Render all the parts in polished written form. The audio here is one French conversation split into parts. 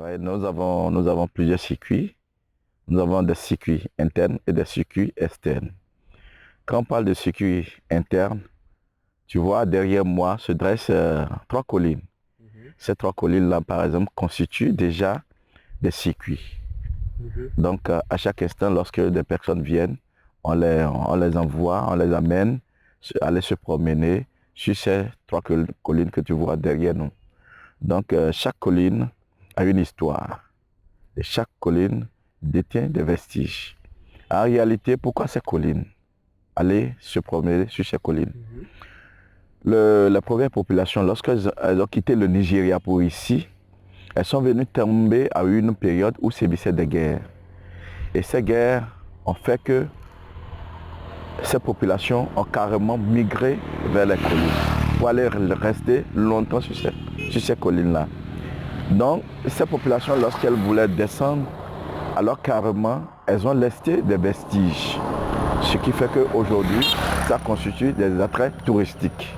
Ouais, nous avons plusieurs circuits. Nous avons des circuits internes et des circuits externes. Quand on parle de circuits internes, tu vois, derrière moi se dressent trois collines. Ces trois collines-là, par exemple, constituent déjà des circuits. Donc, à chaque instant, lorsque des personnes viennent, on les envoie, on les amène aller se promener sur ces trois collines que tu vois derrière nous. Donc, chaque colline a une histoire. Et chaque colline détient des vestiges. En réalité, pourquoi ces collines? Aller se promener sur ces collines. La première population, lorsqu'elles ont quitté le Nigeria pour ici, elles sont venues tomber à une période où sévissaient des guerres. Et ces guerres ont fait que ces populations ont carrément migré vers les collines pour aller rester longtemps sur ces collines-là. Donc, ces populations, lorsqu'elles voulaient descendre, alors carrément, elles ont laissé des vestiges. Ce qui fait qu'aujourd'hui, ça constitue des attraits touristiques.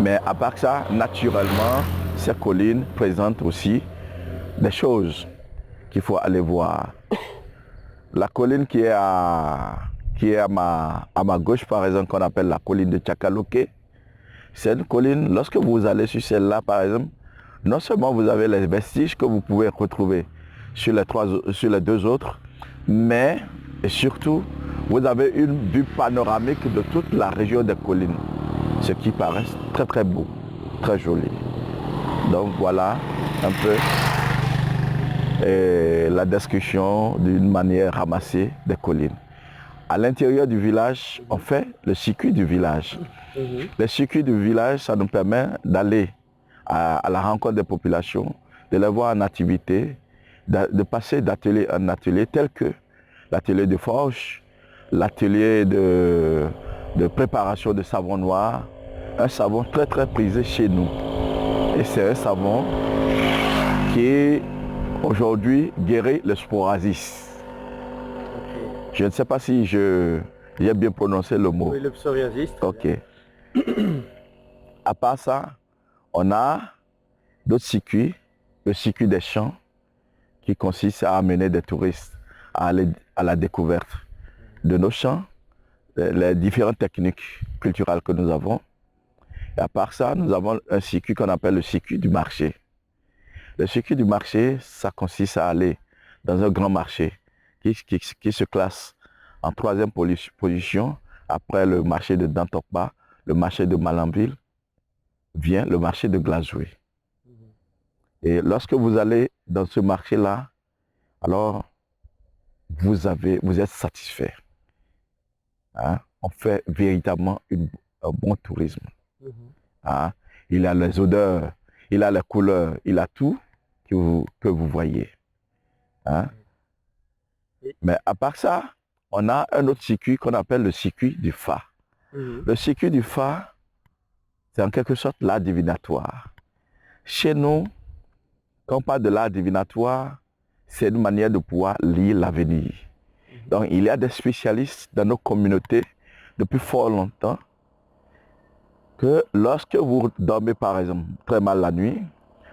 Mais à part ça, naturellement, ces collines présentent aussi des choses qu'il faut aller voir. La colline qui est à ma gauche, par exemple, qu'on appelle la colline de Tchakaloké, c'est une colline, lorsque vous allez sur celle-là, par exemple, non seulement vous avez les vestiges que vous pouvez retrouver sur les deux autres, mais et surtout, vous avez une vue panoramique de toute la région des collines, ce qui paraît très très beau, très joli. Donc voilà un peu la description d'une manière ramassée des collines. À l'intérieur du village, on fait le circuit du village. Le circuit du village, ça nous permet d'aller à la rencontre des populations, de les voir en activité, de passer d'atelier en atelier, tel que l'atelier de forge, l'atelier de préparation de savon noir, un savon très très prisé chez nous. Et c'est un savon qui aujourd'hui guérit le psoriasis. Je ne sais pas si j'ai bien prononcé le mot. Oui, le psoriasis. Ok. À part ça, on a d'autres circuits, le circuit des champs, qui consiste à amener des touristes à aller à la découverte de nos champs, les différentes techniques culturelles que nous avons. Et à part ça, nous avons un circuit qu'on appelle le circuit du marché. Le circuit du marché, ça consiste à aller dans un grand marché qui se classe en troisième position après le marché de Dantokba, le marché de Malanville, vient le marché de Glazoué. Et lorsque vous allez dans ce marché-là, alors vous êtes satisfait. Hein? On fait véritablement un bon tourisme. Hein? Il a les odeurs, il a les couleurs, il a tout que vous voyez. Hein? Mais à part ça, on a un autre circuit qu'on appelle le circuit du phare. Le circuit du phare, c'est en quelque sorte l'art divinatoire. Chez nous, quand on parle de l'art divinatoire, c'est une manière de pouvoir lire l'avenir. Donc il y a des spécialistes dans nos communautés depuis fort longtemps que lorsque vous dormez par exemple très mal la nuit,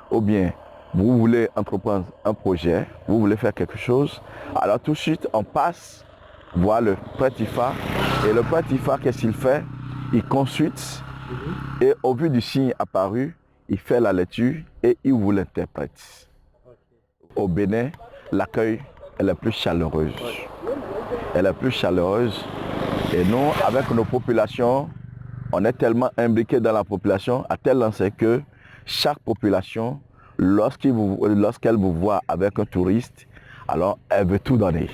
ou bien vous voulez entreprendre un projet, vous voulez faire quelque chose, alors tout de suite on passe voir le prêtre Ifa, et le prêtre Ifa, qu'est-ce qu'il fait? Il consulte et au vu du signe apparu, il fait la lecture et il vous l'interprète. Au Bénin, l'accueil est la plus chaleureuse. Elle est plus chaleureuse et nous, avec nos populations, on est tellement imbriqués dans la population à tel enseigne que chaque population, lorsqu'elle vous voit avec un touriste, alors elle veut tout donner.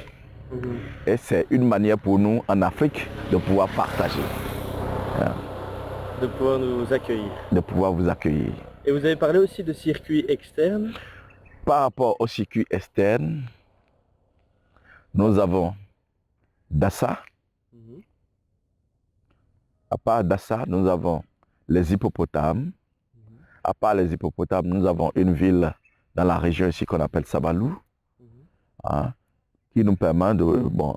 Et c'est une manière pour nous en Afrique de pouvoir partager. De pouvoir nous accueillir. De pouvoir vous accueillir. Et vous avez parlé aussi de circuits externes. Par rapport au circuit externe, nous avons Dassa. À part Dassa, nous avons les hippopotames. À part les hippopotames, nous avons une ville dans la région ici qu'on appelle Sabalou, hein, qui nous permet de, bon,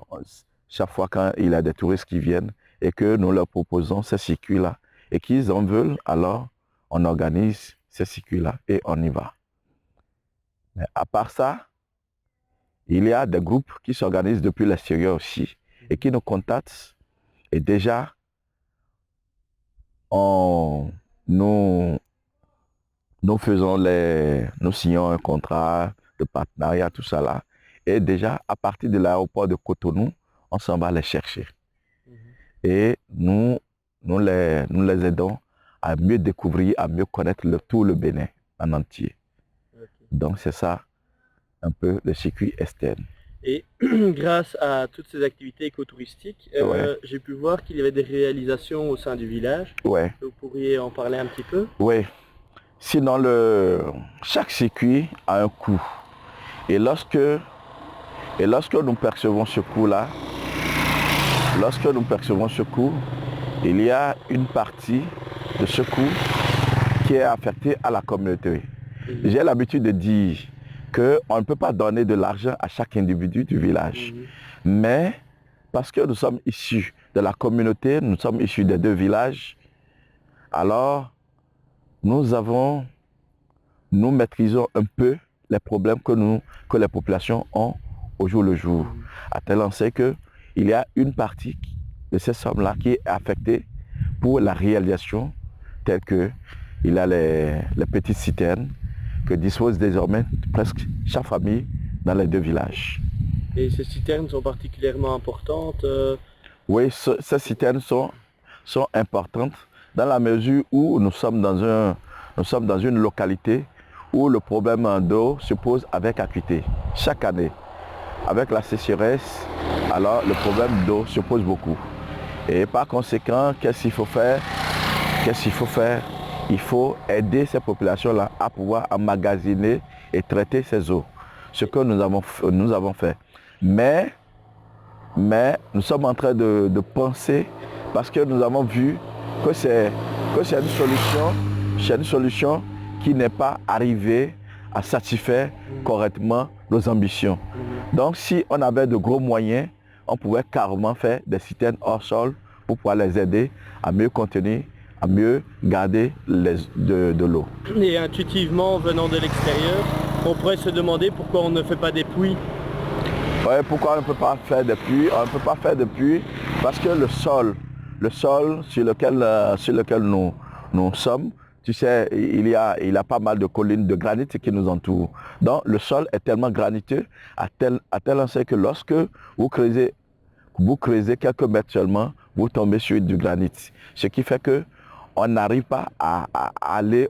chaque fois quand il y a des touristes qui viennent et que nous leur proposons ces circuits-là et qu'ils en veulent, alors on organise ces circuits-là et on y va. Mais à part ça, il y a des groupes qui s'organisent depuis l'extérieur aussi et qui nous contactent. Et déjà, nous nous signons un contrat de partenariat, tout ça là. Et déjà, à partir de l'aéroport de Cotonou, on s'en va les chercher. Et nous les aidons à mieux découvrir, à mieux connaître tout le Bénin en entier. Donc c'est ça un peu le circuit externe. Et grâce à toutes ces activités écotouristiques, j'ai pu voir qu'il y avait des réalisations au sein du village. Ouais. Vous pourriez en parler un petit peu? Oui. Sinon, chaque circuit a un coût. Et lorsque nous percevons ce coût-là, il y a une partie de ce coût qui est affectée à la communauté. J'ai l'habitude de dire qu'on ne peut pas donner de l'argent à chaque individu du village. Mais parce que nous sommes issus de la communauté, nous sommes issus des deux villages, alors nous maîtrisons un peu les problèmes que les populations ont au jour le jour. À tel enseigne qu'il y a une partie de ces sommes-là qui est affectée pour la réalisation, telle que il y a les petites citernes que dispose désormais presque chaque famille dans les deux villages. Et ces citernes sont particulièrement importantes? Oui, ces citernes sont importantes dans la mesure où nous sommes dans une localité où le problème d'eau se pose avec acuité. Chaque année, avec la sécheresse, alors le problème d'eau se pose beaucoup. Et par conséquent, qu'est-ce qu'il faut faire? Il faut aider ces populations-là à pouvoir emmagasiner et traiter ces eaux. Ce que nous avons fait. Mais nous sommes en train de penser, parce que nous avons vu que c'est une solution qui n'est pas arrivée à satisfaire correctement nos ambitions. Donc si on avait de gros moyens, on pouvait carrément faire des citernes hors sol pour pouvoir les aider à mieux contenir, à mieux garder de l'eau. Et intuitivement, venant de l'extérieur, on pourrait se demander pourquoi on ne fait pas des puits. Oui, pourquoi on ne peut pas faire des puits? On ne peut pas faire des puits parce que le sol sur lequel nous sommes, tu sais, il y a pas mal de collines de granit qui nous entourent. Donc le sol est tellement graniteux à tel enseigne que lorsque vous creusez quelques mètres seulement, vous tombez sur du granit. Ce qui fait que on n'arrive pas à aller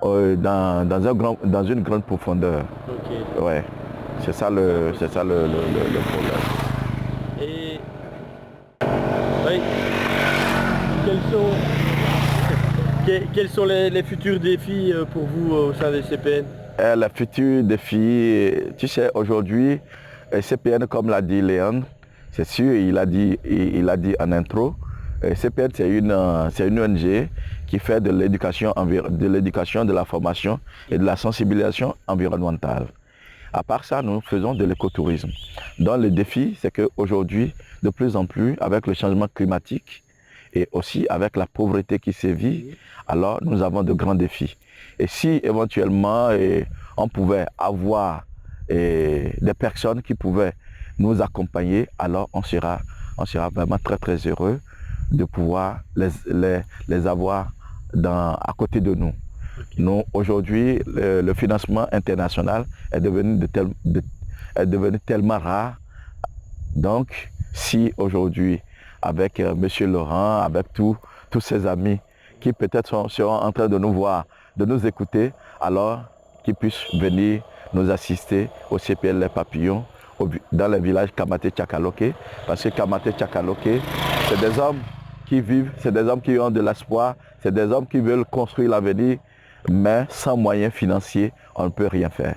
dans une grande profondeur. Okay. Ouais. C'est ça le problème. Et oui, quels sont les futurs défis pour vous au sein des CPN? Les futurs défis, tu sais, aujourd'hui, CPN, comme l'a dit Léon, c'est sûr, il a dit en intro, CPN c'est une ONG qui fait de l'éducation, de la formation et de la sensibilisation environnementale. À part ça, nous faisons de l'écotourisme. Donc le défi, c'est qu'aujourd'hui, de plus en plus, avec le changement climatique et aussi avec la pauvreté qui sévit, alors nous avons de grands défis. Et si éventuellement on pouvait avoir des personnes qui pouvaient nous accompagner, alors on sera vraiment très très heureux de pouvoir les avoir à côté de nous. Nous, aujourd'hui, le financement international est devenu tellement rare. Donc, si aujourd'hui, avec M. Laurent, avec tous ses amis qui peut-être seront en train de nous voir, de nous écouter, alors qu'ils puissent venir nous assister au CPN Les Papillons, dans le village Kamaté-Tchakaloké, parce que Kamaté-Tchakaloké, c'est des hommes qui vivent, c'est des hommes qui ont de l'espoir, c'est des hommes qui veulent construire l'avenir, mais sans moyens financiers, on ne peut rien faire.